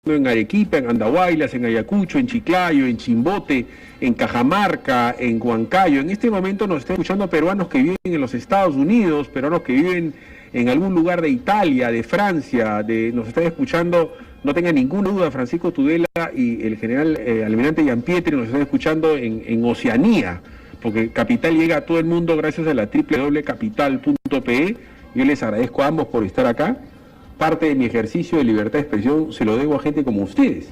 en Arequipa, en Andahuaylas, en Ayacucho, en Chiclayo, en Chimbote, en Cajamarca, en Huancayo. En este momento nos están escuchando peruanos que viven en los Estados Unidos, peruanos que viven en algún lugar de Italia, de Francia, nos están escuchando, no tengan ninguna duda, Francisco Tudela y el general almirante Giampietri nos están escuchando en Oceanía, porque Capital llega a todo el mundo gracias a la www.capital.pe. Yo les agradezco a ambos por estar acá. Parte de mi ejercicio de libertad de expresión se lo debo a gente como ustedes,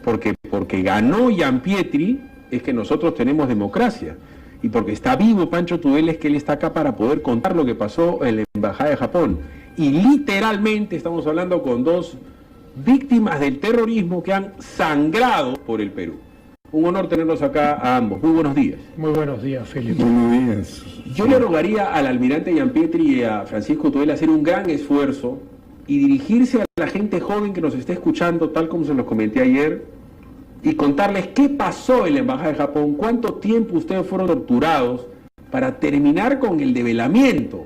porque ganó Giampietri es que nosotros tenemos democracia, y porque está vivo Pancho Tudela es que él está acá para poder contar lo que pasó en la Embajada de Japón. Y literalmente estamos hablando con dos víctimas del terrorismo que han sangrado por el Perú. Un honor tenerlos acá a ambos. Muy buenos días. Muy buenos días, Felipe. Buenos días. Yo le rogaría al almirante Giampietri y a Francisco Tudela hacer un gran esfuerzo y dirigirse a la gente joven que nos está escuchando, tal como se los comenté ayer, y contarles qué pasó en la Embajada de Japón, cuánto tiempo ustedes fueron torturados, para terminar con el develamiento,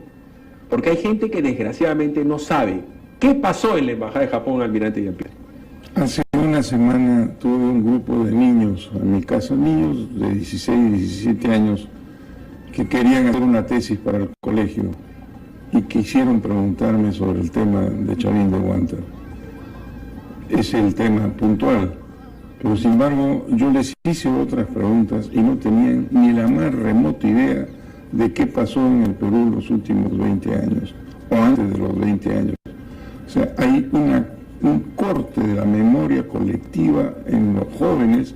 porque hay gente que desgraciadamente no sabe qué pasó en la Embajada de Japón, almirante Giampietri. Hace una semana tuve un grupo de niños en mi casa, niños de 16 y 17 años, que querían hacer una tesis para el colegio y quisieron preguntarme sobre el tema de Chorín de Huántar. Es el tema puntual, pero sin embargo yo les hice otras preguntas y no tenían ni la más remota idea de qué pasó en el Perú los últimos 20 años, o antes de los 20 años. O sea, hay un corte de la memoria colectiva en los jóvenes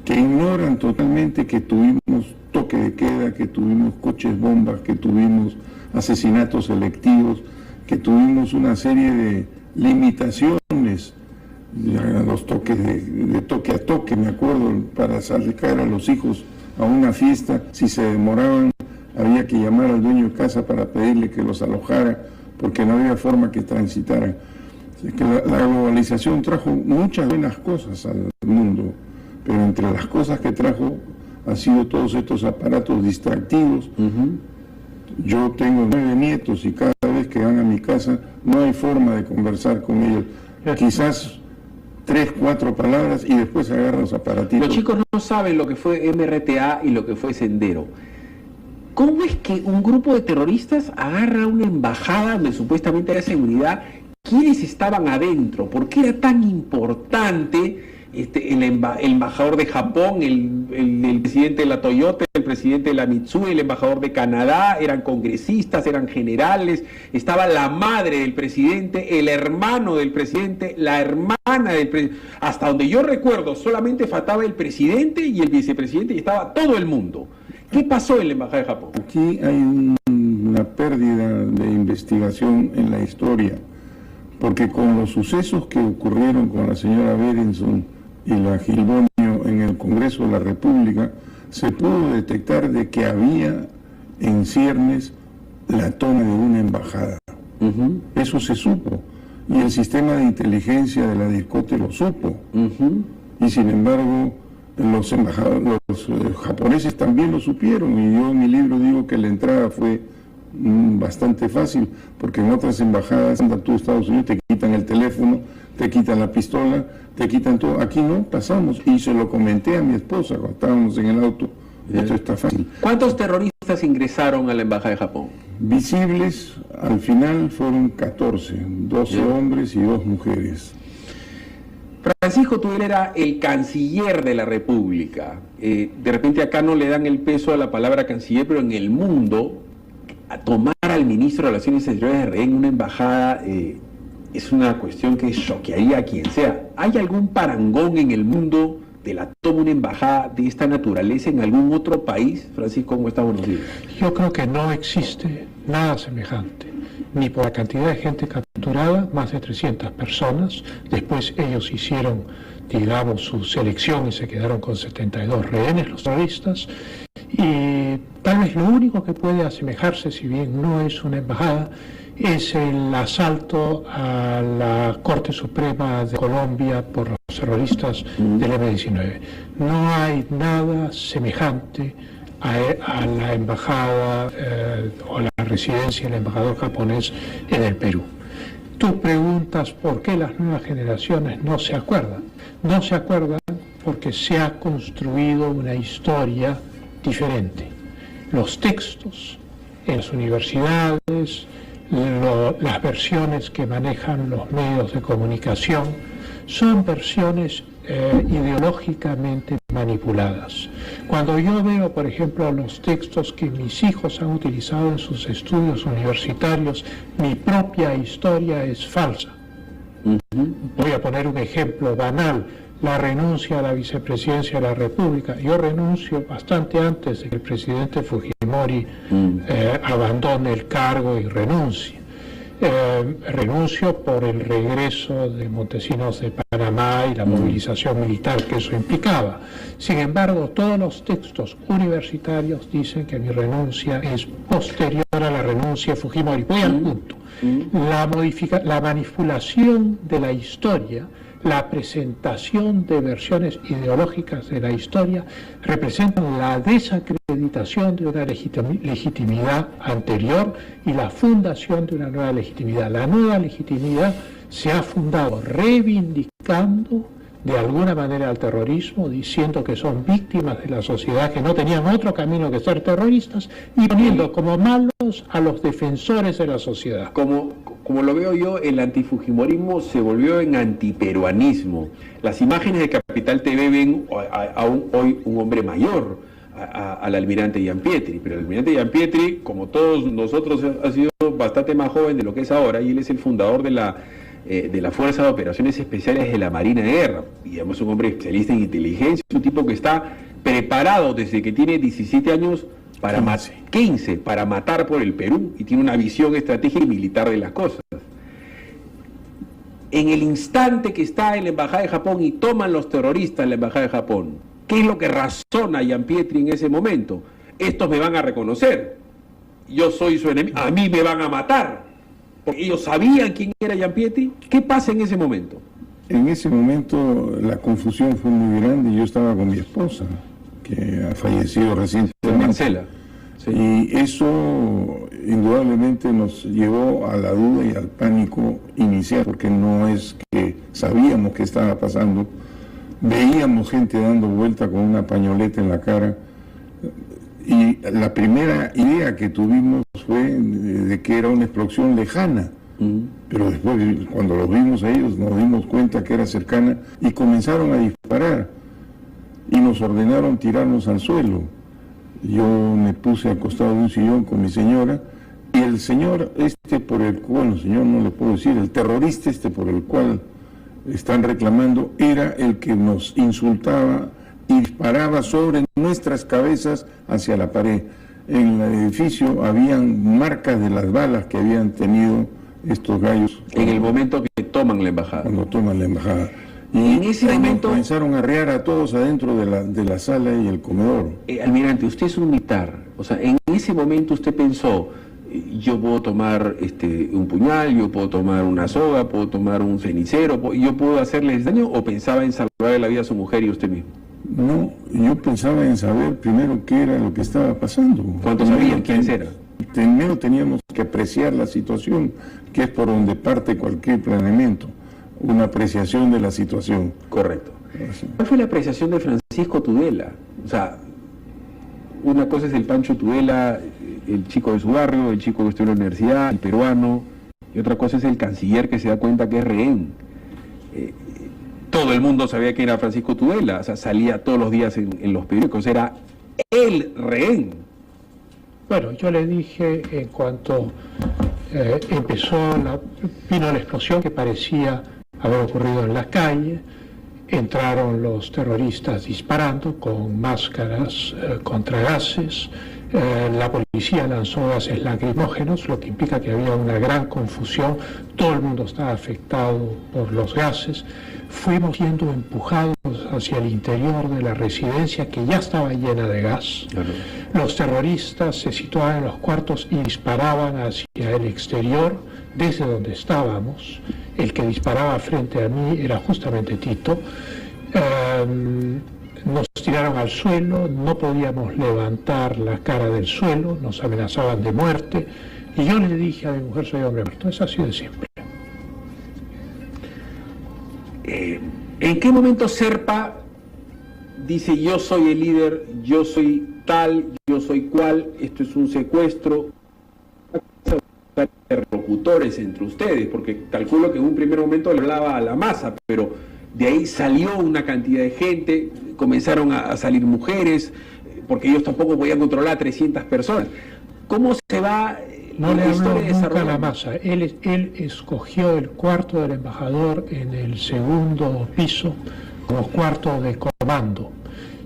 que ignoran totalmente que tuvimos toque de queda, que tuvimos coches bombas, que tuvimos asesinatos selectivos, que tuvimos una serie de limitaciones, los toques de toque a toque, me acuerdo, para sacar a los hijos a una fiesta, si se demoraban había que llamar al dueño de casa para pedirle que los alojara, porque no había forma que transitaran. Es que la globalización trajo muchas buenas cosas al mundo, pero entre las cosas que trajo han sido todos estos aparatos distractivos. Yo tengo 9 nietos y cada vez que van a mi casa no hay forma de conversar con ellos. Quizás 3, 4 palabras y después agarran los aparatitos. Los chicos no saben lo que fue MRTA y lo que fue Sendero. ¿Cómo es que un grupo de terroristas agarra una embajada donde supuestamente había seguridad? ¿Quiénes estaban adentro? ¿Por qué era tan importante el embajador de Japón, el presidente de la Toyota, el presidente de la Mitsui, el embajador de Canadá? Eran congresistas, eran generales, estaba la madre del presidente, el hermano del presidente, la hermana del presidente. Hasta donde yo recuerdo, solamente faltaba el presidente y el vicepresidente y estaba todo el mundo. ¿Qué pasó en la Embajada de Japón? Aquí hay una pérdida de investigación en la historia, porque con los sucesos que ocurrieron con la señora Berenson y la Gilbonio en el Congreso de la República, se pudo detectar de que había en ciernes la toma de una embajada. Eso se supo, y el sistema de inteligencia de la DIRCOTE lo supo. Y sin embargo, los japoneses también lo supieron, y yo en mi libro digo que la entrada fue bastante fácil, porque en otras embajadas, anda tú a Estados Unidos, te quitan el teléfono, te quitan la pistola, te quitan todo. Aquí no, pasamos, y se lo comenté a mi esposa cuando estábamos en el auto. Esto está fácil. ¿Cuántos terroristas ingresaron a la Embajada de Japón? Visibles, al final fueron 14, 12 hombres y 2 mujeres. Francisco Tudela era el canciller de la República. De repente acá no le dan el peso a la palabra canciller, pero en el mundo, a tomar al ministro de Relaciones Exteriores de rehén en una embajada es una cuestión que choquearía a quien sea. ¿Hay algún parangón en el mundo de la toma de una embajada de esta naturaleza en algún otro país? Francisco, ¿cómo está? Buenos días. Yo creo que no existe nada semejante, ni por la cantidad de gente capturada, más de 300 personas. Después ellos hicieron, digamos, su selección y se quedaron con 72 rehenes, los terroristas. Y tal vez lo único que puede asemejarse, si bien no es una embajada, es el asalto a la Corte Suprema de Colombia por los terroristas del M-19. No hay nada semejante a la embajada o la residencia del embajador japonés en el Perú. Tú preguntas por qué las nuevas generaciones no se acuerdan. No se acuerdan porque se ha construido una historia diferente. Los textos en las universidades, las versiones que manejan los medios de comunicación, son versiones ideológicamente manipuladas. Cuando yo veo, por ejemplo, los textos que mis hijos han utilizado en sus estudios universitarios, mi propia historia es falsa. Voy a poner un ejemplo banal: la renuncia a la vicepresidencia de la República. Yo renuncio bastante antes de que el presidente Fujimori abandone el cargo y renuncie. Renuncio por el regreso de Montesinos de Panamá y la movilización militar que eso implicaba. Sin embargo, todos los textos universitarios dicen que mi renuncia es posterior a la renuncia de Fujimori. Voy al punto. La manipulación de la historia, la presentación de versiones ideológicas de la historia representan la desacreditación de una legitimidad anterior y la fundación de una nueva legitimidad. La nueva legitimidad se ha fundado reivindicando de alguna manera al terrorismo, diciendo que son víctimas de la sociedad, que no tenían otro camino que ser terroristas, y poniendo como malos a los defensores de la sociedad. Como lo veo yo, el antifujimorismo se volvió en antiperuanismo. Las imágenes de Capital TV ven hoy un hombre mayor, al almirante Gianpietri, pero el almirante Gianpietri, como todos nosotros, ha sido bastante más joven de lo que es ahora, y él es el fundador de la Fuerza de Operaciones Especiales de la Marina de Guerra, y además un hombre especialista en inteligencia, un tipo que está preparado desde que tiene 17 años para 15 para matar por el Perú, y tiene una visión estratégica y militar de las cosas. En el instante que está en la Embajada de Japón y toman los terroristas la Embajada de Japón, ¿qué es lo que razona Gianpietri en ese momento? Estos me van a reconocer, yo soy su enemigo, a mí me van a matar, porque ellos sabían quién era Gianpietri. ¿Qué pasa en ese momento? En ese momento la confusión fue muy grande. Yo estaba con mi esposa, que ha fallecido recientemente. Marcela. Sí. Y eso indudablemente nos llevó a la duda y al pánico inicial, porque no es que sabíamos qué estaba pasando, veíamos gente dando vuelta con una pañoleta en la cara, y la primera idea que tuvimos fue de que era una explosión lejana, pero después, cuando los vimos a ellos, nos dimos cuenta que era cercana, y comenzaron a disparar y nos ordenaron tirarnos al suelo. Yo me puse al costado de un sillón con mi señora, y el señor por el cual, el señor no le puedo decir, el terrorista por el cual están reclamando, era el que nos insultaba y disparaba sobre nuestras cabezas hacia la pared. En el edificio habían marcas de las balas que habían tenido estos gallos. En el momento que toman la embajada. Cuando toman la embajada. Y en ese momento comenzaron a arrear a todos adentro de la sala y el comedor. Almirante, usted es un militar, o sea, en ese momento usted pensó, yo puedo tomar un puñal, yo puedo tomar una soga, puedo tomar un cenicero, yo puedo hacerles daño, o pensaba en salvar la vida a su mujer y usted mismo? No, yo pensaba en saber primero qué era lo que estaba pasando. ¿Cuántos sabían quiénes eran? Primero teníamos que apreciar la situación, que es por donde parte cualquier planeamiento. Una apreciación de la situación. Correcto. ¿Cuál fue la apreciación de Francisco Tudela? O sea, una cosa es el Pancho Tudela, el chico de su barrio, el chico que estudió en la universidad, el peruano, y otra cosa es el canciller que se da cuenta que es rehén. Todo el mundo sabía que era Francisco Tudela, o sea, salía todos los días en los periódicos, era el rehén. Bueno, yo le dije, en cuanto vino la explosión que parecía haber ocurrido en la calle, entraron los terroristas disparando con máscaras contra gases, la policía lanzó gases lacrimógenos, lo que implica que había una gran confusión, todo el mundo estaba afectado por los gases, fuimos siendo empujados hacia el interior de la residencia que ya estaba llena de gas. Los terroristas se situaban en los cuartos y disparaban hacia el exterior desde donde estábamos. El que disparaba frente a mí era justamente Tito. Nos tiraron al suelo, no podíamos levantar la cara del suelo, nos amenazaban de muerte, y yo le dije a mi mujer, soy hombre muerto, es así de simple. ¿En qué momento Serpa dice yo soy el líder, yo soy tal, yo soy cual, esto es un secuestro? Interlocutores entre ustedes, porque calculo que en un primer momento le hablaba a la masa, pero de ahí salió una cantidad de gente, comenzaron a salir mujeres, porque ellos tampoco podían controlar a 300 personas. ¿Cómo se va? No le habló nunca a la masa. Él escogió el cuarto del embajador en el segundo piso como cuarto de comando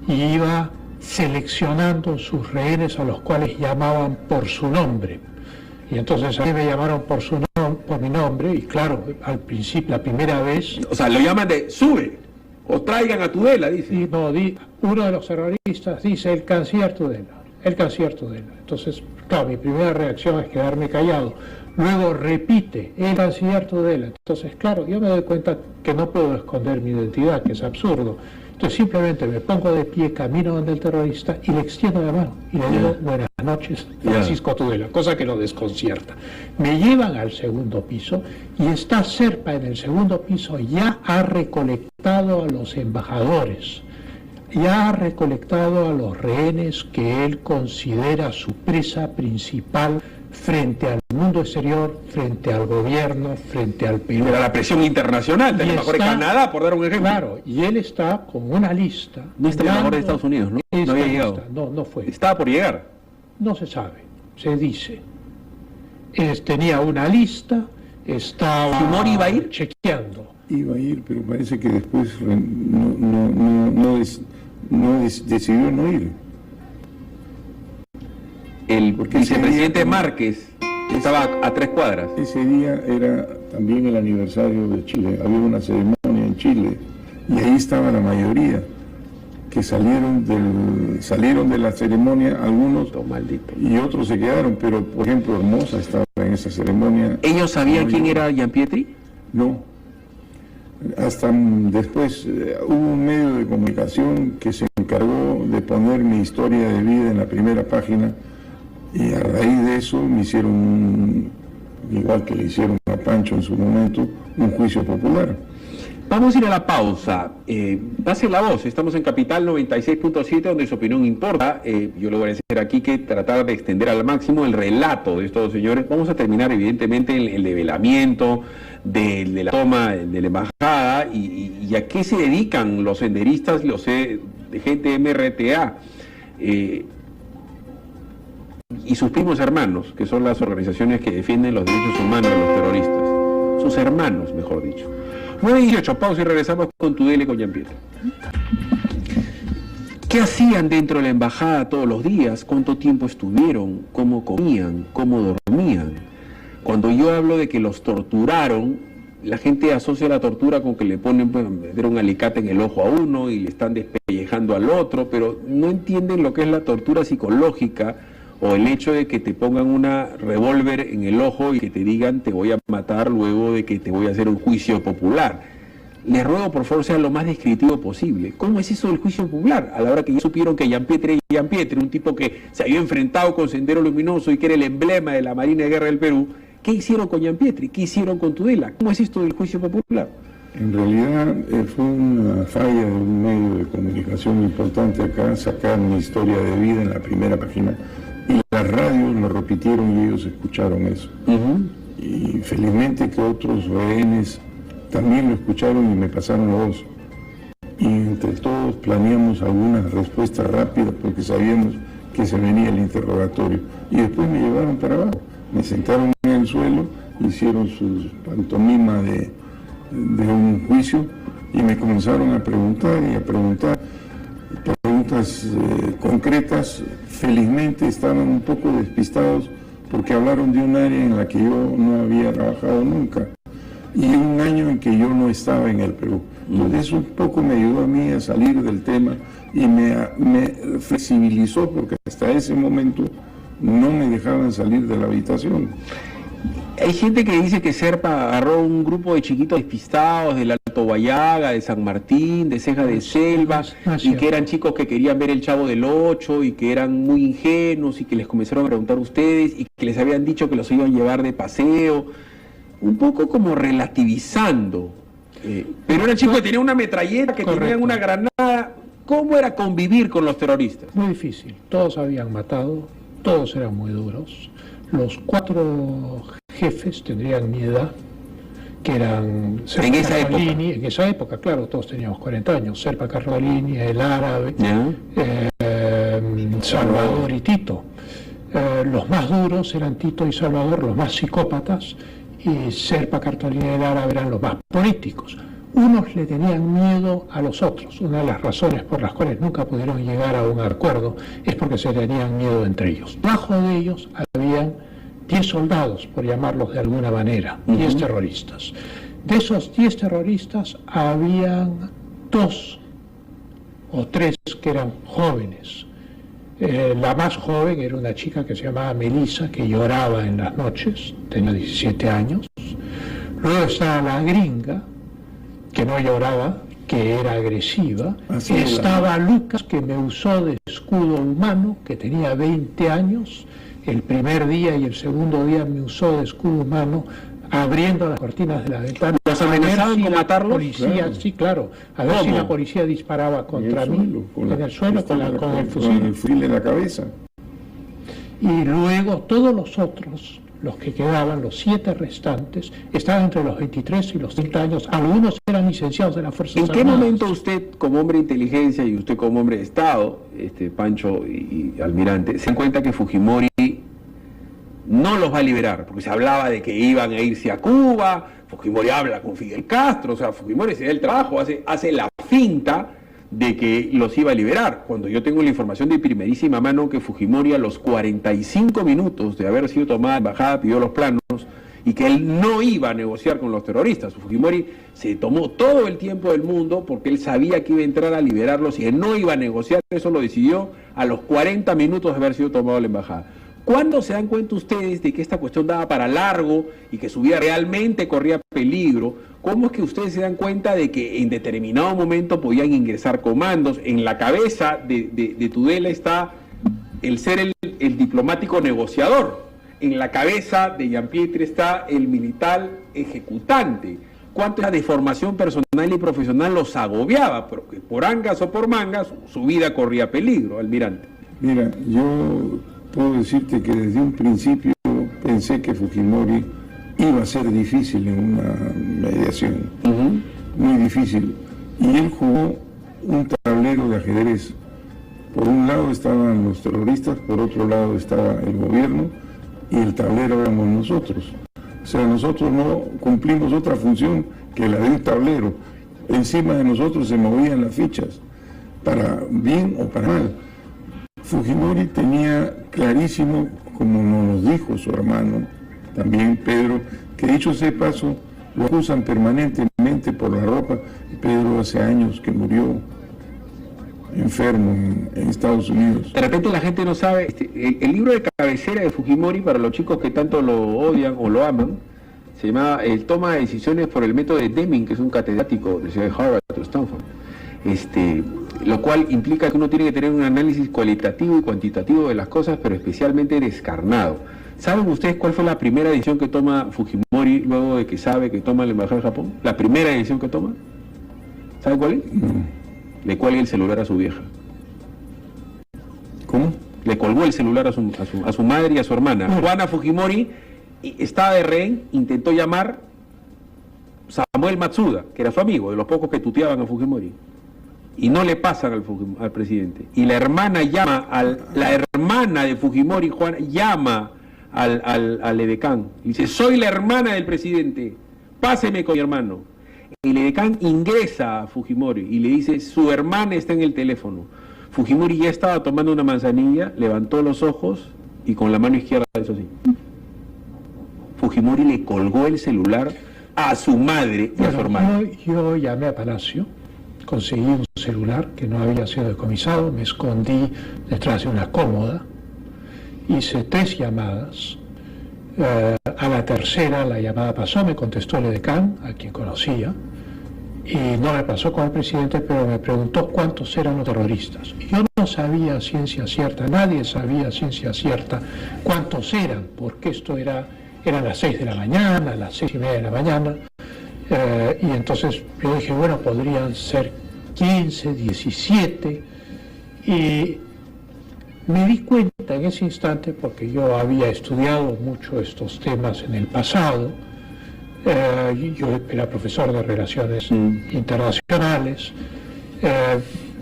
y iba seleccionando sus rehenes a los cuales llamaban por su nombre. Y entonces a mí me llamaron por mi nombre, y claro, al principio, la primera vez... O sea, lo llaman de sube, o traigan a Tudela, dice. Y no, uno de los terroristas dice el canciller Tudela. Entonces, claro, mi primera reacción es quedarme callado. Luego repite, el canciller Tudela. Entonces, claro, yo me doy cuenta que no puedo esconder mi identidad, que es absurdo. Entonces simplemente me pongo de pie, camino donde el terrorista y le extiendo la mano y le digo buenas noches, Francisco Tudela, cosa que lo desconcierta. Me llevan al segundo piso y está Serpa en el segundo piso, ya ha recolectado a los embajadores, ya ha recolectado a los rehenes que él considera su presa principal frente al mundo exterior, frente al gobierno, frente al Perú. Pero la presión internacional del embajador de Canadá, por dar un ejemplo. Claro, y él está con una lista. No está el embajador de Estados Unidos, ¿no? No había llegado. No fue. Estaba por llegar. No se sabe, se dice. Tenía una lista, estaba... ¿Humor iba a ir? Chequeando. Iba a ir, pero parece que después decidió no ir. El vicepresidente Márquez estaba a 3 cuadras. Ese día era también el aniversario de Chile, había una ceremonia en Chile y ahí estaba la mayoría que salieron de la ceremonia, algunos y otros se quedaron, pero por ejemplo Hermosa estaba en esa ceremonia. ¿Ellos sabían quién era Gianpietri? No, hasta después hubo un medio de comunicación que se encargó de poner mi historia de vida en la primera página. Y a raíz de eso me hicieron, igual que le hicieron a Pancho en su momento, un juicio popular. Vamos a ir a la pausa. Pase la voz, estamos en Capital 96.7, donde su opinión importa. Yo le voy a decir aquí que tratar de extender al máximo el relato de estos señores. Vamos a terminar evidentemente el develamiento de la toma de la embajada y a qué se dedican los senderistas, los de gente MRTA. Y sus primos hermanos, que son las organizaciones que defienden los derechos humanos de los terroristas. Sus hermanos, mejor dicho. 9:18, pausa y regresamos con Tudela y con Gianpietri. ¿Qué hacían dentro de la embajada todos los días? ¿Cuánto tiempo estuvieron? ¿Cómo comían? ¿Cómo dormían? Cuando yo hablo de que los torturaron, la gente asocia la tortura con que le ponen meter un alicate en el ojo a uno y le están despellejando al otro, pero no entienden lo que es la tortura psicológica o el hecho de que te pongan una revólver en el ojo y que te digan te voy a matar luego de que te voy a hacer un juicio popular. Les ruego por favor sea lo más descriptivo posible. ¿Cómo es eso del juicio popular? A la hora que ya supieron que Gianpietri, un tipo que se había enfrentado con Sendero Luminoso y que era el emblema de la Marina de Guerra del Perú, ¿qué hicieron con Gianpietri? ¿Qué hicieron con Tudela? ¿Cómo es esto del juicio popular? En realidad fue una falla de un medio de comunicación importante acá, sacar mi historia de vida en la primera página. Y las radios lo repitieron y ellos escucharon eso. Y felizmente que otros rehenes también lo escucharon y me pasaron la voz. Y entre todos planeamos algunas respuestas rápidas porque sabíamos que se venía el interrogatorio. Y después me llevaron para abajo. Me sentaron en el suelo, hicieron su pantomima de un juicio y me comenzaron a preguntar y a preguntas concretas. Felizmente estaban un poco despistados porque hablaron de un área en la que yo no había trabajado nunca y un año en que yo no estaba en el Perú. Entonces eso un poco me ayudó a mí a salir del tema y me flexibilizó porque hasta ese momento no me dejaban salir de la habitación. Hay gente que dice que Serpa agarró un grupo de chiquitos despistados del Alto Guayaga, de San Martín, de Ceja de Selva, y que eran chicos que querían ver el Chavo del Ocho y que eran muy ingenuos y que les comenzaron a preguntar a ustedes y que les habían dicho que los iban a llevar de paseo, un poco como relativizando. Pero eran chicos que tenían una metralleta, que tenían una granada. ¿Cómo era convivir con los terroristas? Muy difícil. Todos habían matado, todos eran muy duros. Los 4 jefes tendrían mi edad, que eran Serpa Carlini, en esa época, claro, todos teníamos 40 años, Serpa Carlini, el árabe, Salvador y Tito. Los más duros eran Tito y Salvador, los más psicópatas, y Serpa Carlini y el árabe eran los más políticos. Unos le tenían miedo a los otros. Una de las razones por las cuales nunca pudieron llegar a un acuerdo es porque se tenían miedo entre ellos. Bajo de ellos habían 10 soldados, por llamarlos de alguna manera, 10 terroristas. De esos 10 terroristas habían 2 o 3 que eran jóvenes. La más joven era una chica que se llamaba Melissa, que lloraba en las noches, tenía 17 años. Luego estaba la gringa, que no lloraba, que era agresiva. Estaba Lucas, que me usó de escudo humano, que tenía 20 años. El primer día y el segundo día me usó de escudo humano, abriendo las cortinas de la ventana. ¿Los amenazaban con matarlos? Policía, claro. Sí, claro. A ver si la policía disparaba contra mí, en el suelo, con el fusil. Con el fusil en la cabeza. Y luego todos los otros, los que quedaban, los 7 restantes, estaban entre los 23 y los 30 años. Algunos eran licenciados de las Fuerzas Armadas. ¿En qué momento usted, como hombre de inteligencia y usted como hombre de Estado, Pancho y Almirante, se dan cuenta que Fujimori no los va a liberar? Porque se hablaba de que iban a irse a Cuba, Fujimori habla con Fidel Castro, o sea, Fujimori se da el trabajo, hace la finta de que los iba a liberar, cuando yo tengo la información de primerísima mano que Fujimori a los 45 minutos de haber sido tomada embajada pidió los planos y que él no iba a negociar con los terroristas. Fujimori se tomó todo el tiempo del mundo porque él sabía que iba a entrar a liberarlos y él no iba a negociar. Eso lo decidió a los 40 minutos de haber sido tomado la embajada. ¿Cuándo se dan cuenta ustedes de que esta cuestión daba para largo y que su vida realmente corría peligro? ¿Cómo es que ustedes se dan cuenta de que en determinado momento podían ingresar comandos? En la cabeza de Tudela está el ser el diplomático negociador. En la cabeza de Gianpietri está el militar ejecutante. ¿Cuánto esa deformación personal y profesional los agobiaba? Pero que por angas o por mangas su vida corría peligro, Almirante. Mira, yo puedo decirte que desde un principio pensé que Fujimori iba a ser difícil en una mediación, muy difícil. Y él jugó un tablero de ajedrez. Por un lado estaban los terroristas, por otro lado estaba el gobierno, y el tablero éramos nosotros. O sea, nosotros no cumplimos otra función que la de un tablero. Encima de nosotros se movían las fichas, para bien o para mal. Fujimori tenía clarísimo, como nos dijo su hermano, también Pedro, que dicho sea paso, lo acusan permanentemente por la ropa. Pedro hace años que murió enfermo en Estados Unidos. De repente la gente no sabe, el libro de cabecera de Fujimori, para los chicos que tanto lo odian o lo aman, se llama El toma de decisiones por el método de Deming, que es un catedrático de la ciudad de Harvard o Stanford. Lo cual implica que uno tiene que tener un análisis cualitativo y cuantitativo de las cosas, pero especialmente descarnado. ¿Saben ustedes cuál fue la primera decisión que toma Fujimori luego de que sabe que toma la embajada de Japón? ¿La primera decisión que toma? ¿Saben cuál es? No. Le cuelga el celular a su vieja. ¿Cómo? Le colgó el celular a su madre y a su hermana. Juana Fujimori estaba de rehén, intentó llamar Samuel Matsuda, que era su amigo, de los pocos que tuteaban a Fujimori. Y no le pasan al presidente. Y la hermana llama, la hermana de Fujimori, Juana, llama al edecán. Y dice, soy la hermana del presidente, páseme con mi hermano. El edecán ingresa a Fujimori y le dice, su hermana está en el teléfono. Fujimori ya estaba tomando una manzanilla, levantó los ojos y con la mano izquierda, eso sí. Fujimori le colgó el celular a su madre y a su hermano. Yo llamé a Palacio, conseguí un celular que no había sido decomisado, me escondí detrás de una cómoda, hice 3 llamadas. A la tercera la llamada pasó, me contestó el edecán, a quien conocía, y no me pasó con el presidente, pero me preguntó cuántos eran los terroristas. Yo no sabía ciencia cierta, nadie sabía ciencia cierta cuántos eran, porque eran las 6 de la mañana, las 6:30 de la mañana, Y entonces yo dije, bueno, podrían ser 15, 17, y me di cuenta en ese instante, porque yo había estudiado mucho estos temas en el pasado, yo era profesor de Relaciones Internacionales,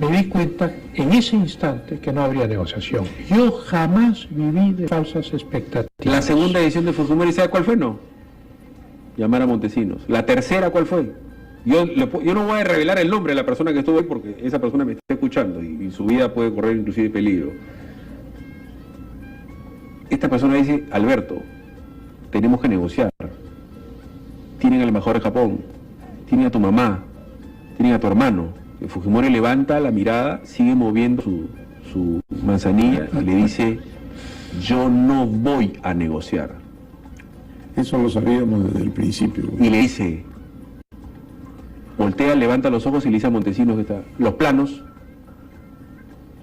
me di cuenta en ese instante que no habría negociación. Yo jamás viví de falsas expectativas. La segunda edición de Fujimori, ¿sabe cuál fue? No. Llamar a Montesinos. La tercera, ¿cuál fue? Yo no voy a revelar el nombre de la persona que estuvo ahí porque esa persona me está escuchando y su vida puede correr inclusive peligro. Esta persona dice, Alberto, tenemos que negociar. Tienen al embajador de Japón, tienen a tu mamá, tienen a tu hermano. El Fujimori levanta la mirada, sigue moviendo su manzanilla y le dice, yo no voy a negociar. Eso lo sabíamos desde el principio. Y le dice, voltea, levanta los ojos y le dice a Montesinos que está, los planos,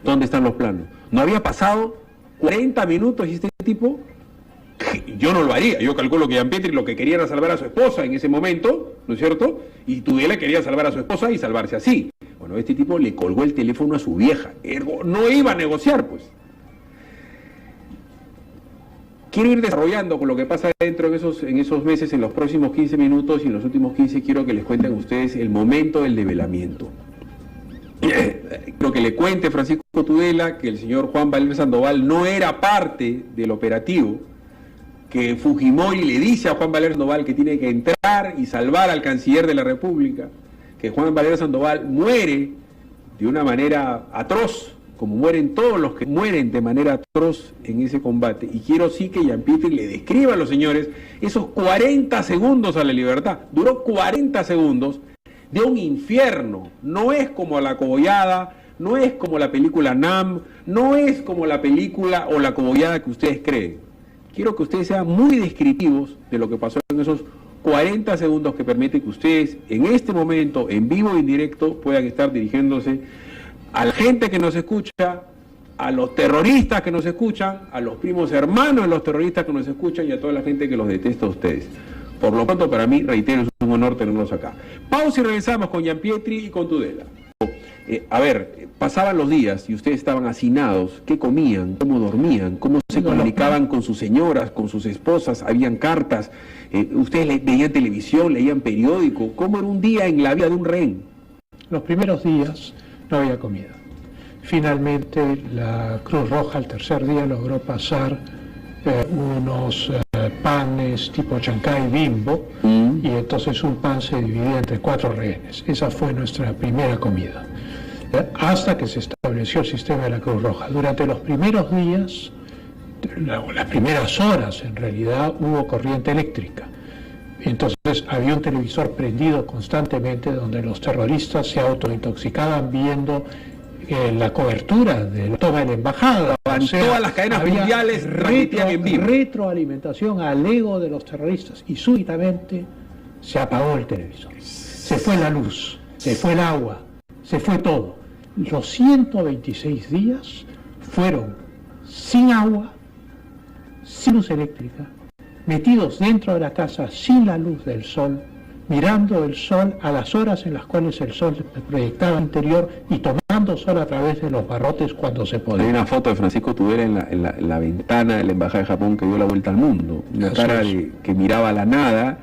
¿dónde están los planos? No había pasado 40 minutos y este tipo, yo no lo haría, yo calculo que Gianpietri lo que quería era salvar a su esposa en ese momento, ¿no es cierto? Y Tudela quería salvar a su esposa y salvarse así. Bueno, este tipo le colgó el teléfono a su vieja, ergo no iba a negociar, pues. Quiero ir desarrollando con lo que pasa dentro en esos meses, en los próximos 15 minutos, y en los últimos 15 quiero que les cuenten a ustedes el momento del develamiento. Quiero que le cuente Francisco Tudela que el señor Juan Valerio Sandoval no era parte del operativo, que Fujimori le dice a Juan Valerio Sandoval que tiene que entrar y salvar al canciller de la República, que Juan Valerio Sandoval muere de una manera atroz, como mueren todos los que mueren de manera atroz en ese combate. Y quiero sí que Gianpietri le describa a los señores esos 40 segundos a la libertad. Duró 40 segundos de un infierno. No es como La Cobollada, no es como la película Nam, no es como la película o La Cobollada que ustedes creen. Quiero que ustedes sean muy descriptivos de lo que pasó en esos 40 segundos que permiten que ustedes en este momento, en vivo e en directo, puedan estar dirigiéndose a la gente que nos escucha, a los terroristas que nos escuchan, a los primos hermanos de los terroristas que nos escuchan y a toda la gente que los detesta a ustedes. Por lo pronto, para mí, reitero, es un honor tenerlos acá. Pausa y regresamos con Gianpietri y con Tudela. Pasaban los días y ustedes estaban hacinados. ¿Qué comían? ¿Cómo dormían? ¿Cómo se comunicaban con sus señoras, con sus esposas? ¿Habían cartas? ¿Ustedes veían televisión, leían periódico? ¿Cómo era un día en la vida de un rehén? Los primeros días no había comida. Finalmente la Cruz Roja el tercer día logró pasar unos panes tipo Chancay Bimbo, y entonces un pan se dividía entre 4 rehenes. Esa fue nuestra primera comida, hasta que se estableció el sistema de la Cruz Roja. Durante los primeros días, las primeras horas en realidad, hubo corriente eléctrica. Entonces había un televisor prendido constantemente donde los terroristas se autointoxicaban viendo la cobertura de la toma de la embajada. O sea, todas las cadenas mundiales transmitían en vivo. Retroalimentación al ego de los terroristas, y súbitamente se apagó el televisor. Se fue la luz, se fue el agua, se fue todo. Los 126 días fueron sin agua, sin luz eléctrica, metidos dentro de la casa sin la luz del sol, mirando el sol a las horas en las cuales el sol se proyectaba al interior y tomando sol a través de los barrotes cuando se podía. Hay una foto de Francisco Tudela en la ventana de la Embajada de Japón que dio la vuelta al mundo, una cara que miraba a la nada,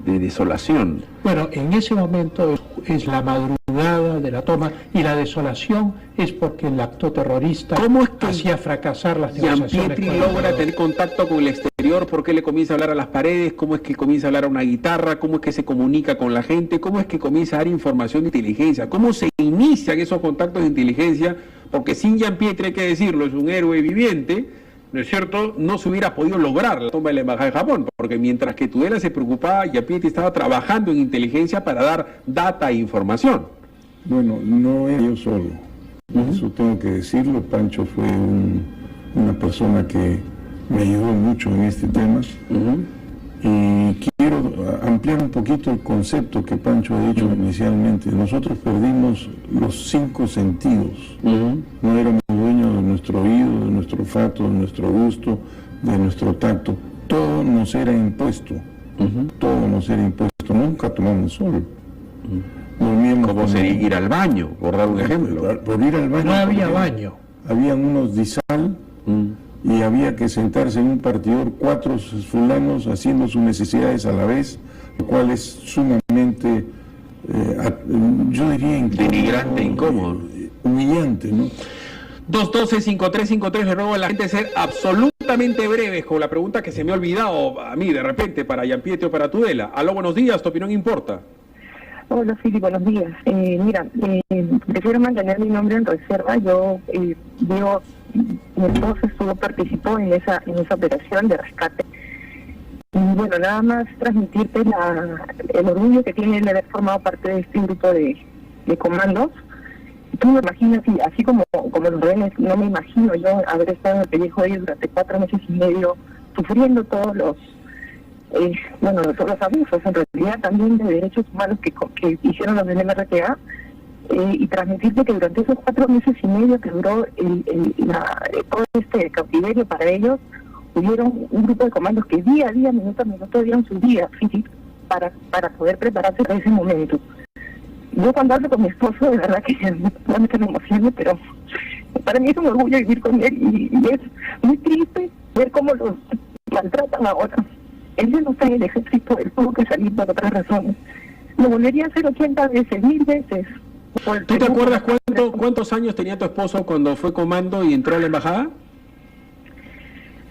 de desolación. Bueno, en ese momento es la madrugada de la toma, y la desolación es porque el acto terrorista hacía fracasar las negociaciones. Gianpietri logra tener contacto con el exterior. ¿Por qué le comienza a hablar a las paredes? ¿Cómo es que comienza a hablar a una guitarra? ¿Cómo es que se comunica con la gente? ¿Cómo es que comienza a dar información de inteligencia? ¿Cómo se inician esos contactos de inteligencia? Porque sin Gianpietri, hay que decirlo, es un héroe viviente, ¿no es cierto?, no se hubiera podido lograr la toma de la Embajada de Japón, porque mientras que Tudela se preocupaba, Gianpietri estaba trabajando en inteligencia para dar data e información. Bueno, no era yo solo, eso tengo que decirlo. Pancho fue una persona que me ayudó mucho en este tema, y quiero ampliar un poquito el concepto que Pancho ha dicho inicialmente. Nosotros perdimos los 5 sentidos, no éramos dueños de nuestro oído, de nuestro olfato, de nuestro gusto, de nuestro tacto. Todo nos era impuesto, todo nos era impuesto. nunca tomamos sol. Dormíamos Como sería ir al baño, por dar un ejemplo. Por ir al baño. No había baño. Habían unos disal y había que sentarse en un partidor 4 fulanos haciendo sus necesidades a la vez, lo cual es sumamente, yo diría, Denigrante, incómodo. Humillante, ¿no? 212-5353, le ruego a la gente ser absolutamente breves con la pregunta que se me ha olvidado a mí de repente para Gianpietro o para Tudela. Aló, buenos días, tu opinión importa. Hola, Fili, buenos días. Mira, prefiero mantener mi nombre en reserva. Yo, mi esposo participó en esa operación de rescate. Y bueno, nada más transmitirte el orgullo que tiene el haber formado parte de este grupo de comandos. Tú me imaginas, así como los rehenes, no me imagino yo haber estado en el pellejo de ellos durante 4 meses y medio, sufriendo todos los abusos, en realidad también de derechos humanos que hicieron los del MRTA, y transmitirte que durante esos 4 meses y medio que duró todo este cautiverio para ellos, hubieron un grupo de comandos que día a día, minuto a minuto, dieron su vida para poder prepararse para ese momento. Yo cuando hablo con mi esposo, de verdad que realmente me emociono, pero para mí es un orgullo vivir con él y es muy triste ver cómo los maltratan ahora. Él ya no está en el ejército, él tuvo que salir por otras razones. Lo volvería a hacer 80 veces, 1000 veces. ¿Tú te acuerdas cuántos años tenía tu esposo cuando fue comando y entró a la embajada?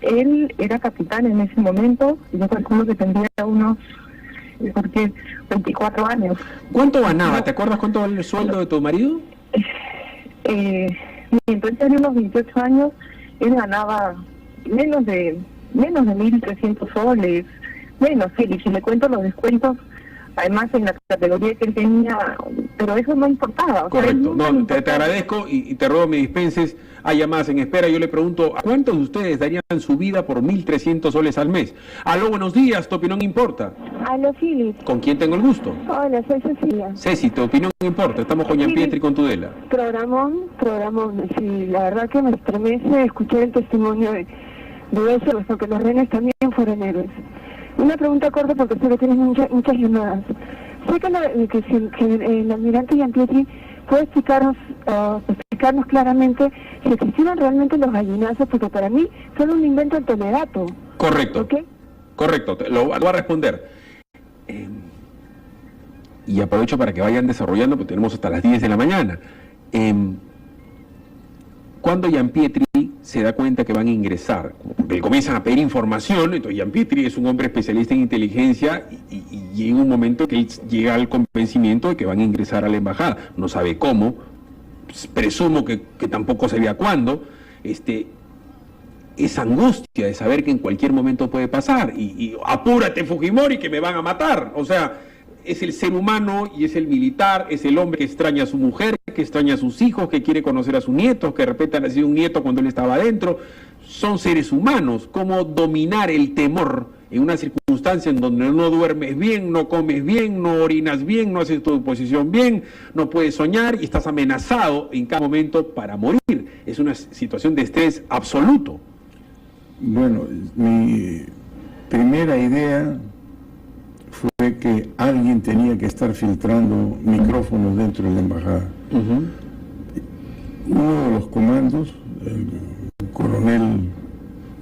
Él era capitán en ese momento, y yo calculo que tendría unos 24 años. ¿Cuánto ganaba? ¿Te acuerdas cuánto era el sueldo de tu marido? Entonces tenía unos 28 años, él ganaba menos de 1.300 soles, menos, sí, y si le cuento los descuentos, además en la categoría que él tenía, pero eso no importaba. Correcto, te agradezco y te ruego me dispenses, hay llamadas en espera. Yo le pregunto, ¿a cuántos de ustedes darían su vida por 1.300 soles al mes? Aló, buenos días, tu opinión importa. Aló, Philip. ¿Con quién tengo el gusto? Hola, soy Cecilia. Ceci, tu opinión importa, estamos con Gianpietro y con Tudela. Programón, sí, la verdad que me estremece escuchar el testimonio de eso, porque los rehenes también fueron héroes. Una pregunta corta porque sé que tienes muchas llamadas. Sé que el almirante Gianpietri puede explicarnos claramente si existieron realmente los gallinazos, porque para mí son un invento del Tolerato. Correcto. ¿Okay? Correcto, lo voy a responder. Y aprovecho para que vayan desarrollando, porque tenemos hasta las 10 de la mañana. Cuando Gianpietri se da cuenta que van a ingresar, porque le comienzan a pedir información, entonces Gianpietri es un hombre especialista en inteligencia y llega un momento que él llega al convencimiento de que van a ingresar a la embajada. No sabe cómo, presumo que tampoco sabía cuándo. Esa angustia de saber que en cualquier momento puede pasar, y apúrate Fujimori que me van a matar, o sea, es el ser humano y es el militar, es el hombre que extraña a su mujer, que extraña a sus hijos, que quiere conocer a sus nietos, que de repente ha nacido un nieto cuando él estaba adentro. Son seres humanos. ¿Cómo dominar el temor en una circunstancia en donde no duermes bien, no comes bien, no orinas bien, no haces tu posición bien, no puedes soñar y estás amenazado en cada momento para morir? Es una situación de estrés absoluto. Bueno, mi primera idea fue que alguien tenía que estar filtrando micrófonos dentro de la embajada. Uno de los comandos, el coronel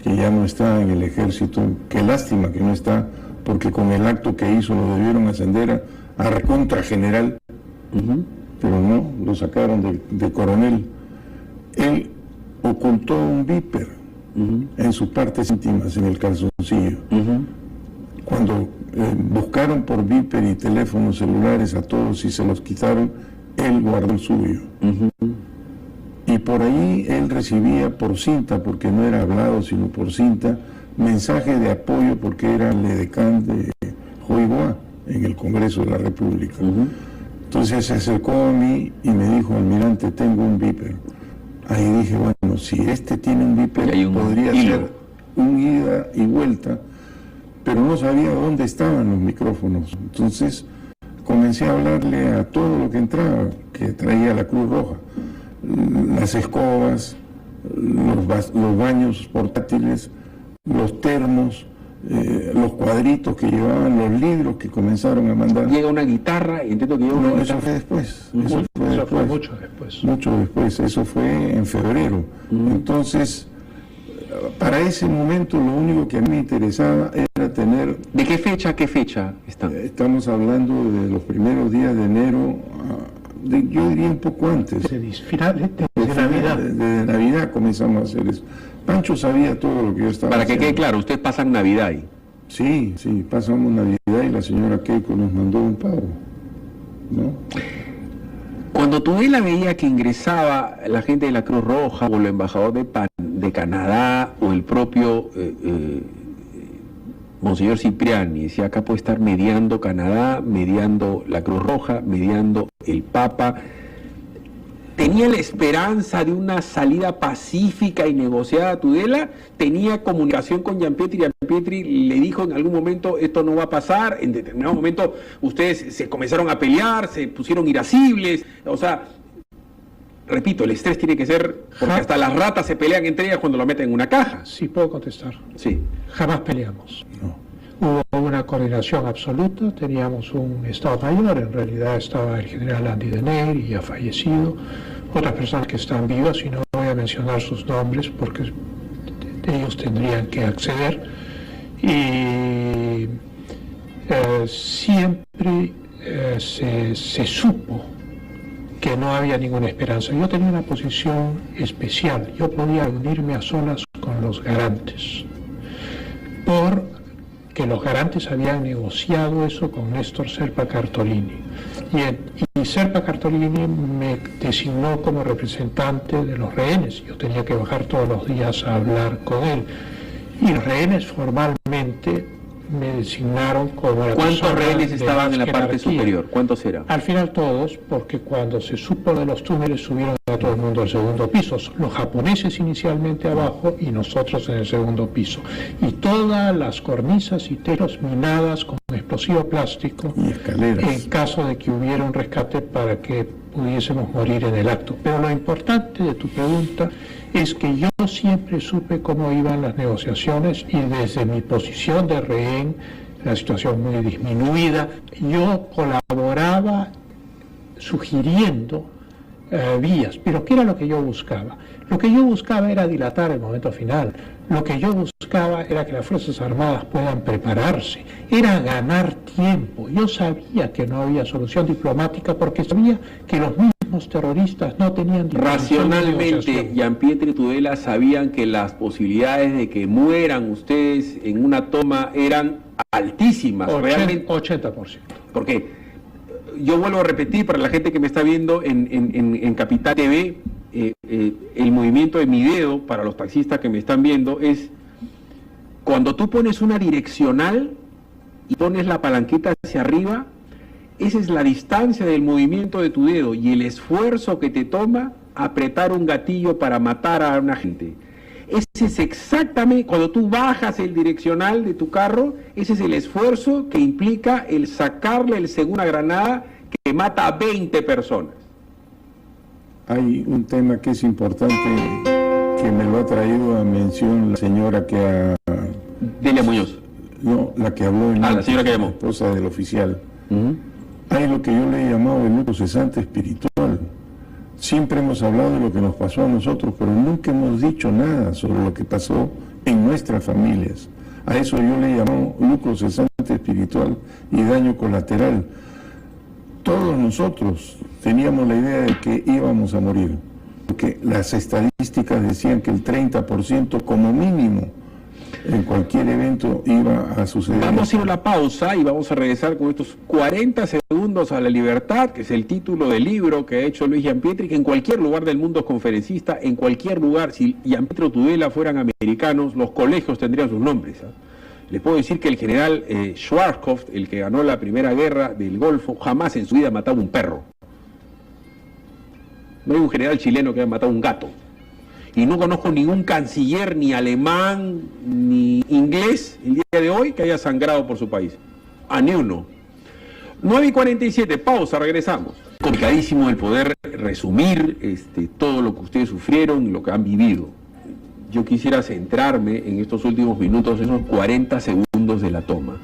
que ya no está en el ejército, qué lástima que no está, porque con el acto que hizo lo debieron ascender a recontra general, pero no, lo sacaron de coronel. Él ocultó un viper en sus partes íntimas, en el calzoncillo. Cuando buscaron por viper y teléfonos celulares a todos y se los quitaron, él guardó el suyo. Y por ahí él recibía por cinta, porque no era hablado sino por cinta, mensajes de apoyo porque era el edecán de Joiguá en el Congreso de la República. Entonces se acercó a mí y me dijo, almirante, tengo un viper. Ahí dije, bueno, si este tiene un viper, podría ser un ida y vuelta, pero no sabía dónde estaban los micrófonos. Entonces comencé a hablarle a todo lo que entraba, que traía la Cruz Roja, las escobas, los baños portátiles, los termos, los cuadritos que llevaban, los libros que comenzaron a mandar. Llega una guitarra, entiendo que llega una guitarra. Eso fue después. Eso fue mucho después. Mucho después, eso fue en febrero. Entonces, para ese momento lo único que a mí me interesaba era tener... ¿De qué fecha a qué fecha están? Estamos hablando de los primeros días de enero, yo diría un poco antes. Finales de Navidad. De Navidad comenzamos a hacer eso. Pancho sabía todo lo que yo estaba Para que haciendo. quede claro, ustedes pasan Navidad ahí. Sí, pasamos Navidad y la señora Keiko nos mandó un pago, ¿no? Cuando Tudela veía que ingresaba la gente de la Cruz Roja o el embajador de Canadá o el propio Monseñor Cipriani, decía, acá puede estar mediando Canadá, mediando la Cruz Roja, mediando el Papa, ¿tenía la esperanza de una salida pacífica y negociada a Tudela? ¿Tenía comunicación con Gianpietri? Gianpietri le dijo en algún momento, esto no va a pasar. En determinado momento ustedes se comenzaron a pelear, se pusieron irascibles. O sea, repito, el estrés tiene que ser, porque hasta las ratas se pelean entre ellas cuando lo meten en una caja. Sí, puedo contestar. Sí. Jamás peleamos. No. Hubo una coordinación absoluta, teníamos un Estado Mayor, en realidad estaba el general Andy Deney, ya fallecido, otras personas que están vivas, y no voy a mencionar sus nombres porque ellos tendrían que acceder, y siempre se supo que no había ninguna esperanza. Yo tenía una posición especial, yo podía unirme a solas con los garantes, porque los garantes habían negociado eso con Néstor Serpa Cartolini. Y Serpa Cartolini me designó como representante de los rehenes. Yo tenía que bajar todos los días a hablar con él. Y los rehenes formalmente me designaron como la ¿Cuántos persona rehenes de estaban en la parte jerarquía. superior? ¿Cuántos eran? Al final todos, porque cuando se supo de los túneles subieron a todo el mundo al segundo piso. Los japoneses inicialmente abajo y nosotros en el segundo piso. Y todas las cornisas y telos minadas con explosivo plástico Y escaleras. en caso de que hubiera un rescate para que pudiésemos morir en el acto. Pero lo importante de tu pregunta es que yo siempre supe cómo iban las negociaciones, y desde mi posición de rehén, la situación muy disminuida, yo colaboraba sugiriendo vías. Pero ¿qué era lo que yo buscaba? Lo que yo buscaba era dilatar el momento final. Lo que yo buscaba era que las Fuerzas Armadas puedan prepararse, era ganar tiempo. Yo sabía que no había solución diplomática porque sabía que los mismos terroristas no tenían Racionalmente, Gianpietri y Tudela sabían que las posibilidades de que mueran ustedes en una toma eran altísimas, realmente. 80%. Porque yo vuelvo a repetir para la gente que me está viendo en Capital TV, el movimiento de mi dedo, para los taxistas que me están viendo, es cuando tú pones una direccional y pones la palanqueta hacia arriba, esa es la distancia del movimiento de tu dedo y el esfuerzo que te toma apretar un gatillo para matar a una gente. Ese es exactamente, cuando tú bajas el direccional de tu carro, ese es el esfuerzo que implica el sacarle el segunda granada que mata a 20 personas. Hay un tema que es importante, que me lo ha traído a mención la señora que Delia Muñoz. No, la que habló en la señora que llamó. la esposa del oficial. Hay lo que yo le he llamado el luto cesante espiritual. Siempre hemos hablado de lo que nos pasó a nosotros, pero nunca hemos dicho nada sobre lo que pasó en nuestras familias. A eso yo le he llamado luto cesante espiritual y daño colateral. Todos nosotros teníamos la idea de que íbamos a morir, porque las estadísticas decían que el 30% como mínimo en cualquier evento iba a suceder. Vamos a ir a la pausa y vamos a regresar con estos 40 segundos a la libertad, que es el título del libro que ha hecho Luis Gianpietri, que en cualquier lugar del mundo es conferencista, en cualquier lugar, si Gianpietri o Tudela fueran americanos, los colegios tendrían sus nombres. Les puedo decir que el general Schwarzkopf, el que ganó la primera guerra del Golfo, jamás en su vida ha matado un perro. No hay un general chileno que haya matado un gato. Y no conozco ningún canciller, ni alemán, ni inglés, el día de hoy, que haya sangrado por su país. A ni uno. 9:47, pausa, regresamos. Complicadísimo el poder resumir todo lo que ustedes sufrieron y lo que han vivido. Yo quisiera centrarme en estos últimos minutos, esos 40 segundos segundos de la toma.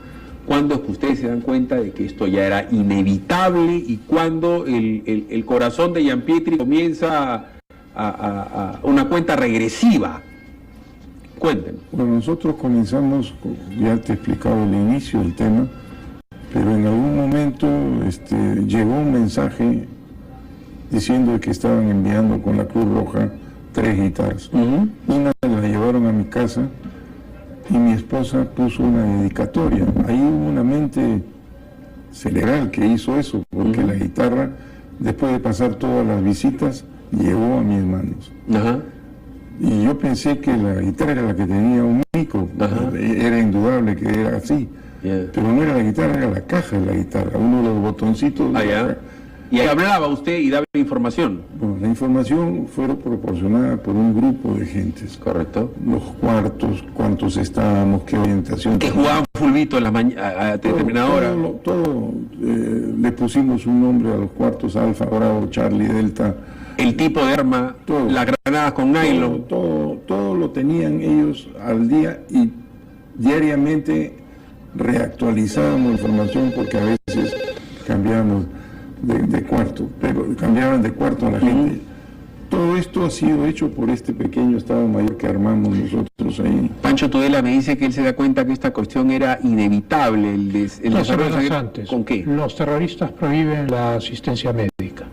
¿Cuándo es que ustedes se dan cuenta de que esto ya era inevitable y cuándo el corazón de Gianpietri comienza a una cuenta regresiva? Cuéntenos. Bueno, nosotros comenzamos, ya te he explicado el inicio del tema, pero en algún momento llegó un mensaje diciendo que estaban enviando con la Cruz Roja 3 guitarras. Una la llevaron a mi casa y mi esposa puso una dedicatoria. Ahí hubo una mente cerebral que hizo eso, porque la guitarra, después de pasar todas las visitas, llegó a mis manos. Y yo pensé que la guitarra era la que tenía un micro. Era indudable que era así. Pero no era la guitarra, era la caja de la guitarra, uno de los botoncitos de la caja. ¿Y hablaba usted y daba información? Bueno, la información fue proporcionada por un grupo de gentes. Correcto. Los cuartos, cuántos estábamos, qué orientación. Que jugaban fulbito en la a determinada hora. Todo le pusimos un nombre a los cuartos: Alfa, Bravo, Charlie, Delta. El tipo de arma, todo, las granadas con nylon. Todo lo tenían ellos al día y diariamente reactualizábamos la información porque a veces cambiábamos de cuarto, pero cambiaban de cuarto a la gente. Todo esto ha sido hecho por este pequeño Estado Mayor que armamos nosotros ahí. Pancho Tudela me dice que él se da cuenta que esta cuestión era inevitable. Antes. ¿Con qué? Los terroristas prohíben la asistencia médica.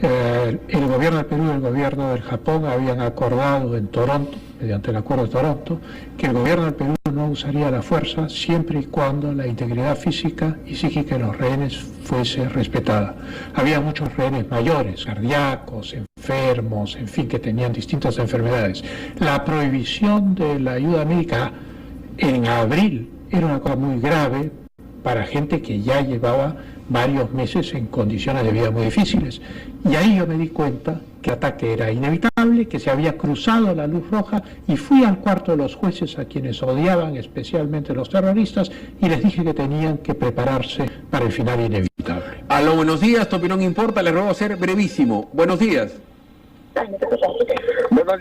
El gobierno del Perú y el gobierno del Japón habían acordado en Toronto, mediante el acuerdo de Toronto, que el gobierno del Perú no usaría la fuerza siempre y cuando la integridad física y psíquica de los rehenes fuese respetada. Había muchos rehenes mayores, cardíacos, enfermos, en fin, que tenían distintas enfermedades. La prohibición de la ayuda médica en abril era una cosa muy grave para gente que ya llevaba varios meses en condiciones de vida muy difíciles. Y ahí yo me di cuenta que el ataque era inevitable, que se había cruzado la luz roja, y fui al cuarto de los jueces, a quienes odiaban especialmente los terroristas, y les dije que tenían que prepararse para el final inevitable. Aló, buenos días, tu opinión importa, les ruego ser brevísimo. Buenos días. Bueno,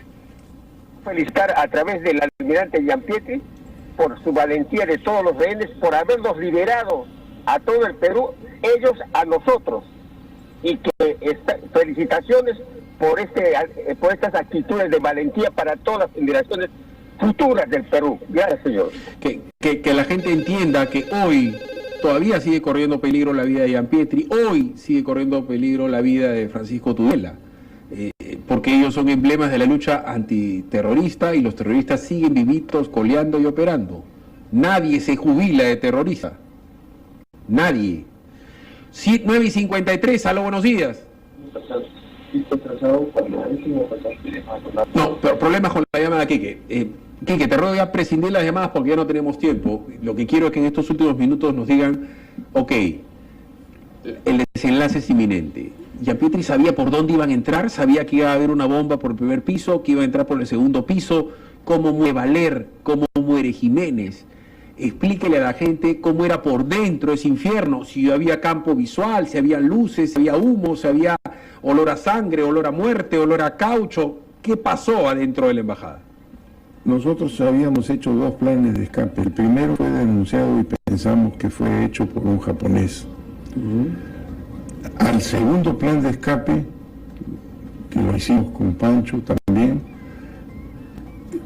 felicitar a través del almirante Gianpietri por su valentía de todos los rehenes, por haberlos liberado a todo el Perú, ellos a nosotros, y que felicitaciones por estas actitudes de valentía para todas las generaciones futuras del Perú. Gracias, señor. Que la gente entienda que hoy todavía sigue corriendo peligro la vida de Gianpietri, hoy sigue corriendo peligro la vida de Francisco Tudela, porque ellos son emblemas de la lucha antiterrorista y los terroristas siguen vivitos, coleando y operando. Nadie se jubila de terrorista. Nadie. 9:53, aló, buenos días. No, pero problemas con la llamada, Quique. Quique, te ruego ya prescindir las llamadas porque ya no tenemos tiempo. Lo que quiero es que en estos últimos minutos nos digan, ok, el desenlace es inminente. Gianpietri sabía por dónde iban a entrar, sabía que iba a haber una bomba por el primer piso, que iba a entrar por el segundo piso, cómo muere Valer, cómo muere Jiménez. Explíquele a la gente cómo era por dentro ese infierno, si había campo visual, si había luces, si había humo, si había olor a sangre, olor a muerte, olor a caucho. ¿Qué pasó adentro de la embajada? Nosotros habíamos hecho 2 planes de escape. El primero fue denunciado y pensamos que fue hecho por un japonés. Al segundo plan de escape, que lo hicimos con Pancho también,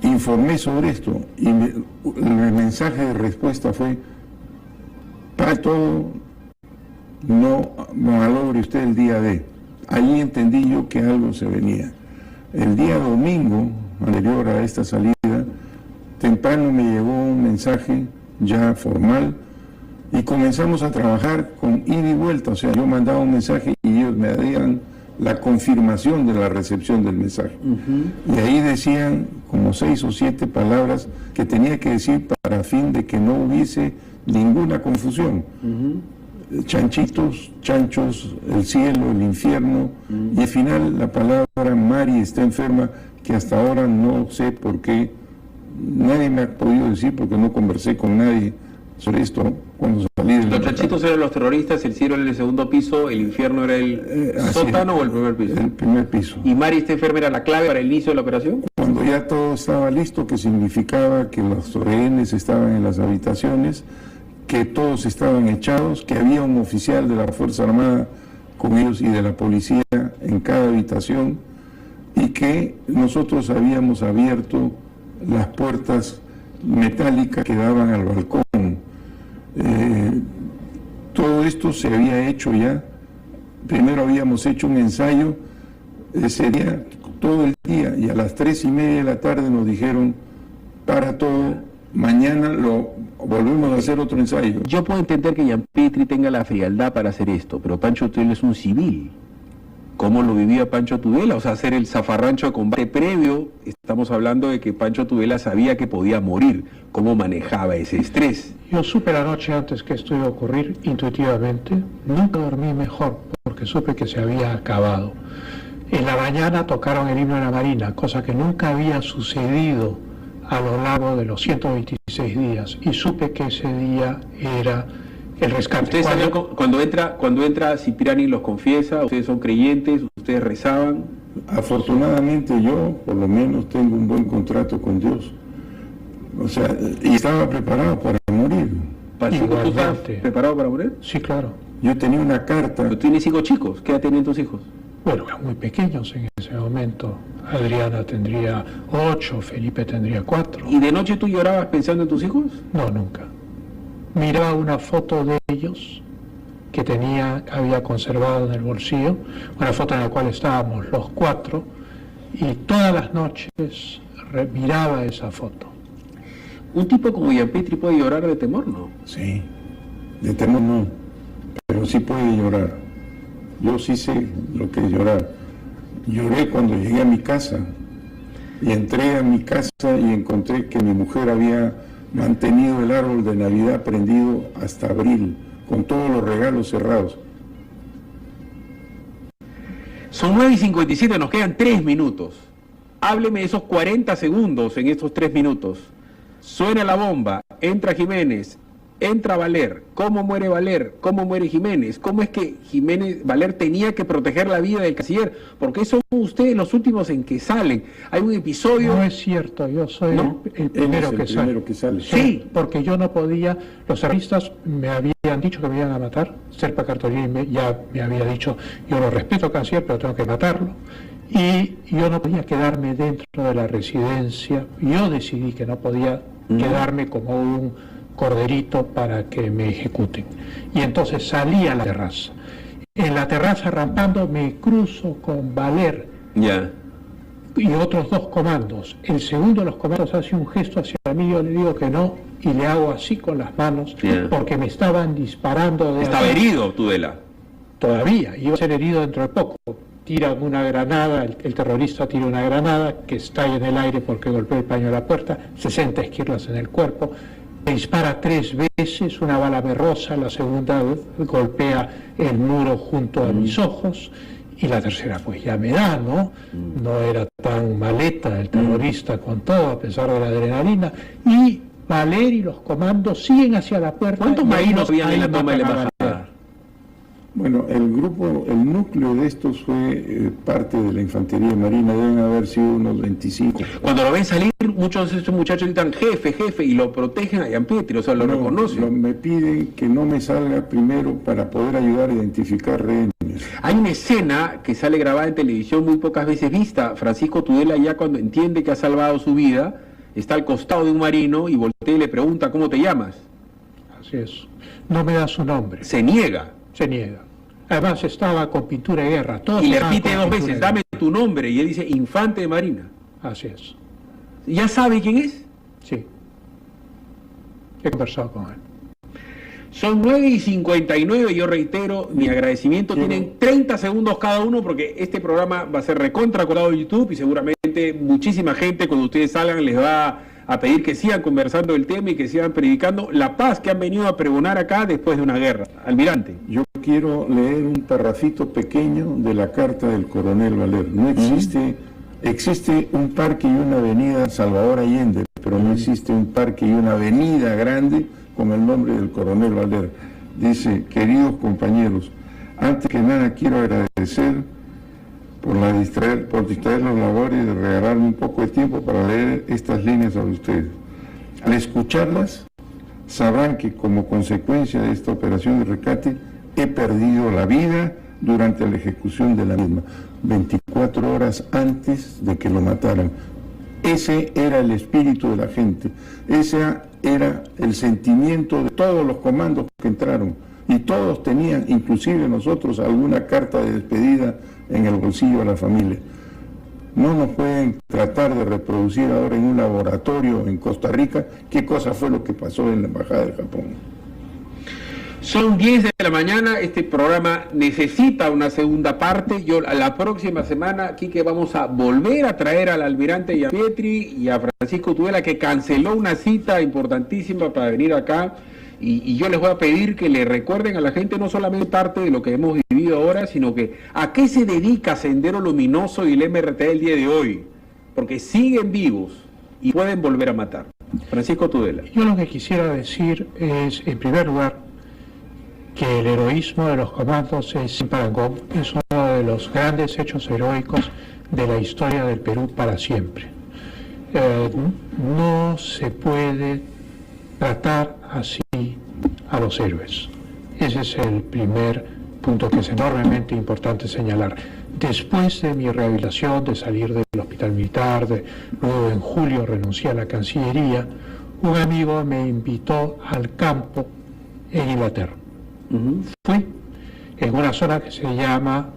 informé sobre esto y el mensaje de respuesta fue: para todo, no malogre usted el día D. Ahí entendí yo que algo se venía. El día domingo, anterior a esta salida, temprano me llegó un mensaje ya formal y comenzamos a trabajar con ida y vuelta. O sea, yo mandaba un mensaje y ellos me daban la confirmación de la recepción del mensaje. Y ahí decían como 6 o 7 palabras que tenía que decir para fin de que no hubiese ninguna confusión. Chanchitos, chanchos, el cielo, el infierno, y al final la palabra Mari está enferma, que hasta ahora no sé por qué, nadie me ha podido decir porque no conversé con nadie sobre esto cuando salí de la... Los chanchitos eran los terroristas, el cielo era el segundo piso, el infierno era el sótano o el primer piso. El primer piso. ¿Y Mari está enferma era la clave para el inicio de la operación? Cuando cuando ya todo estaba listo, que significaba que los rehenes estaban en las habitaciones, que todos estaban echados, que había un oficial de la Fuerza Armada con ellos y de la policía en cada habitación, y que nosotros habíamos abierto las puertas metálicas que daban al balcón. Todo esto se había hecho ya. Primero habíamos hecho un ensayo ese día, todo el día, y a las 3:30 de la tarde nos dijeron, para todo, mañana lo volvemos a hacer otro ensayo. Yo puedo entender que Gianpietri tenga la frialdad para hacer esto, pero Pancho Tudela es un civil. ¿Cómo lo vivía Pancho Tudela? O sea, hacer el zafarrancho de combate previo, estamos hablando de que Pancho Tudela sabía que podía morir. ¿Cómo manejaba ese estrés? Yo supe la noche antes que esto iba a ocurrir, intuitivamente. Nunca dormí mejor, porque supe que se había acabado. En la mañana tocaron el himno de la Marina, cosa que nunca había sucedido a lo largo de los 126 días. Y supe que ese día era el rescate. ¿Ustedes sabían cuando entra Cipriani los confiesa? ¿Ustedes son creyentes? ¿Ustedes rezaban? Afortunadamente yo, por lo menos, tengo un buen contrato con Dios. O sea, y estaba preparado para morir. ¿Tú estabas preparado para morir? Sí, claro. Yo tenía una carta. ¿Pero tienes hijos chicos? ¿Qué edad tenían tus hijos? Bueno, eran muy pequeños en ese momento. Adriana tendría 8, Felipe tendría 4. ¿Y de noche tú llorabas pensando en tus hijos? No, nunca. Miraba una foto de ellos que había conservado en el bolsillo, una foto en la cual estábamos los 4, y todas las noches miraba esa foto. Un tipo como Gianpietri puede llorar de temor, ¿no? Sí, de temor no, pero sí puede llorar. Yo sí sé lo que es llorar. Lloré cuando llegué a mi casa y entré a mi casa y encontré que mi mujer había mantenido el árbol de Navidad prendido hasta abril, con todos los regalos cerrados. Son 9:57, nos quedan 3 minutos. Hábleme de esos 40 segundos en estos 3 minutos. Suena la bomba, entra Jiménez, entra Valer. ¿Cómo muere Valer? ¿Cómo muere Jiménez? ¿Cómo es que Valer tenía que proteger la vida del canciller? Porque son ustedes los últimos en que salen. Hay un episodio... No es cierto, yo soy el primero que sale. Sí, porque yo no podía, los terroristas me habían dicho que me iban a matar, Serpa Cartolini ya me había dicho, yo lo respeto canciller, pero tengo que matarlo. Y yo no podía quedarme dentro de la residencia, yo decidí que no podía quedarme como un corderito para que me ejecuten. Y entonces salí a la terraza. En la terraza rampando me cruzo con Valer y otros 2 comandos. El segundo de los comandos hace un gesto hacia mí, yo le digo que no, y le hago así con las manos, porque me estaban disparando. ¿Estaba herido, Tudela? Todavía, iba a ser herido dentro de poco. Tiran una granada, el terrorista tira una granada que estalla en el aire porque golpea el paño de la puerta, 60 esquirlas en el cuerpo, me dispara 3 veces, una bala me roza, la segunda golpea el muro junto a mis ojos, y la tercera pues ya me da, ¿no? No era tan maleta el terrorista con todo, a pesar de la adrenalina, y Valer y los comandos siguen hacia la puerta. ¿Cuántos marinos habían en la toma de la embajada? Bueno, el núcleo de estos fue parte de la infantería marina, deben haber sido unos 25. Cuando lo ven salir, muchos de estos muchachos gritan jefe, y lo protegen a Gianpietri, o sea, lo reconocen. Me piden que no me salga primero para poder ayudar a identificar rehenes. Hay una escena que sale grabada en televisión muy pocas veces vista. Francisco Tudela, ya cuando entiende que ha salvado su vida, está al costado de un marino y voltea y le pregunta ¿cómo te llamas? Así es. No me da su nombre. Se niega. Además estaba con pintura de guerra. Y le repite 2 veces, dame tu nombre. Y él dice, infante de marina. Así es. ¿Ya sabe quién es? Sí. He conversado con él. Son 9:59, yo reitero mi agradecimiento. Tienen 30 segundos cada uno porque este programa va a ser recontra colgado en YouTube y seguramente muchísima gente cuando ustedes salgan les va a pedir que sigan conversando del tema y que sigan predicando la paz que han venido a pregonar acá después de una guerra. Almirante. Yo quiero leer un parrafito pequeño de la carta del coronel Valer. No existe, existe un parque y una avenida Salvador Allende, pero no existe un parque y una avenida grande con el nombre del coronel Valer. Dice, queridos compañeros, antes que nada quiero agradecer por la por distraer los labores y de regalarme un poco de tiempo para leer estas líneas a ustedes. Al escucharlas, sabrán que como consecuencia de esta operación de rescate he perdido la vida durante la ejecución de la misma, 24 horas antes de que lo mataran. Ese era el espíritu de la gente, ese era el sentimiento de todos los comandos que entraron, y todos tenían, inclusive nosotros, alguna carta de despedida en el bolsillo de la familia. No nos pueden tratar de reproducir ahora en un laboratorio en Costa Rica qué cosa fue lo que pasó en la Embajada de Japón. Son 10 de la mañana, este programa necesita una segunda parte. La próxima semana, aquí que vamos a volver a traer al almirante Gianpietri y a Francisco Tudela, que canceló una cita importantísima para venir acá. Y yo les voy a pedir que le recuerden a la gente no solamente parte de lo que hemos vivido ahora, sino que a qué se dedica Sendero Luminoso y el MRT el día de hoy, porque siguen vivos y pueden volver a matar. Francisco Tudela. Yo lo que quisiera decir es, en primer lugar, que el heroísmo de los comandos es sin parangón, es uno de los grandes hechos heroicos de la historia del Perú para siempre. No se puede tratar así a los héroes. Ese es el primer punto que es enormemente importante señalar. Después de mi rehabilitación, de salir del hospital militar, luego en julio renuncié a la Cancillería, un amigo me invitó al campo en Inglaterra. Fui en una zona que se llama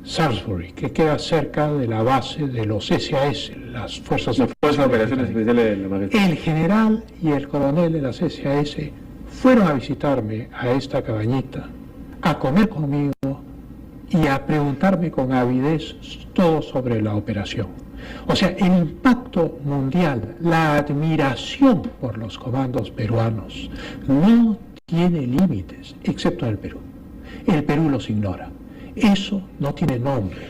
Salisbury, que queda cerca de la base de los SAS, las Fuerzas de Operaciones Especiales de la Majestad. El general y el coronel de las SAS fueron a visitarme a esta cabañita, a comer conmigo y a preguntarme con avidez todo sobre la operación. O sea, el impacto mundial, la admiración por los comandos peruanos no tiene límites, excepto en el Perú. El Perú los ignora. Eso no tiene nombre.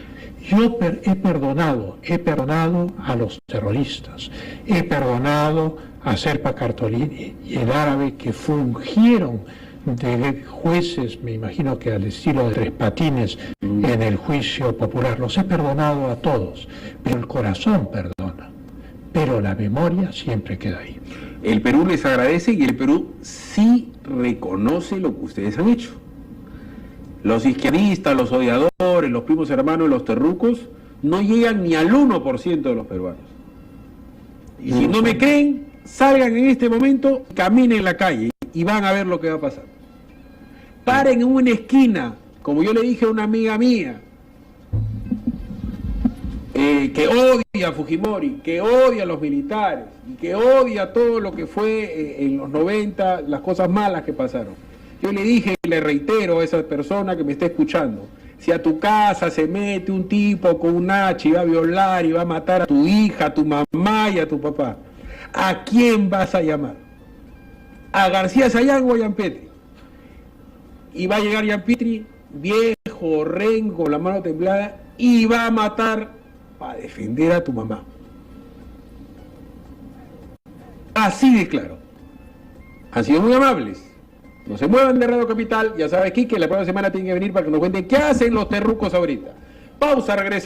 Yo he perdonado a los terroristas, he perdonado a Serpa Cartolini y el árabe que fungieron de jueces, me imagino que al estilo de Tres Patines en el juicio popular. Los he perdonado a todos, pero el corazón perdona, pero la memoria siempre queda ahí. El Perú les agradece y el Perú sí reconoce lo que ustedes han hecho. Los izquierdistas, los odiadores, los primos hermanos de los terrucos no llegan ni al 1% de los peruanos. Y si no me creen, salgan en este momento, caminen en la calle y van a ver lo que va a pasar. Paren en una esquina, como yo le dije a una amiga mía, que odia a Fujimori, que odia a los militares, y que odia todo lo que fue en los 90, las cosas malas que pasaron. Yo le dije y le reitero a esa persona que me está escuchando, si a tu casa se mete un tipo con un hacha y va a violar y va a matar a tu hija, a tu mamá y a tu papá, ¿a quién vas a llamar? ¿A García Sayán o a Gianpietri? Y va a llegar Gianpietri, viejo, rengo, con la mano temblada, y va a matar para defender a tu mamá. Así de claro. Han sido muy amables. No se muevan de Radio Capital. Ya sabes, Quique, la próxima semana tienen que venir para que nos cuenten qué hacen los terrucos ahorita. Pausa, regresamos.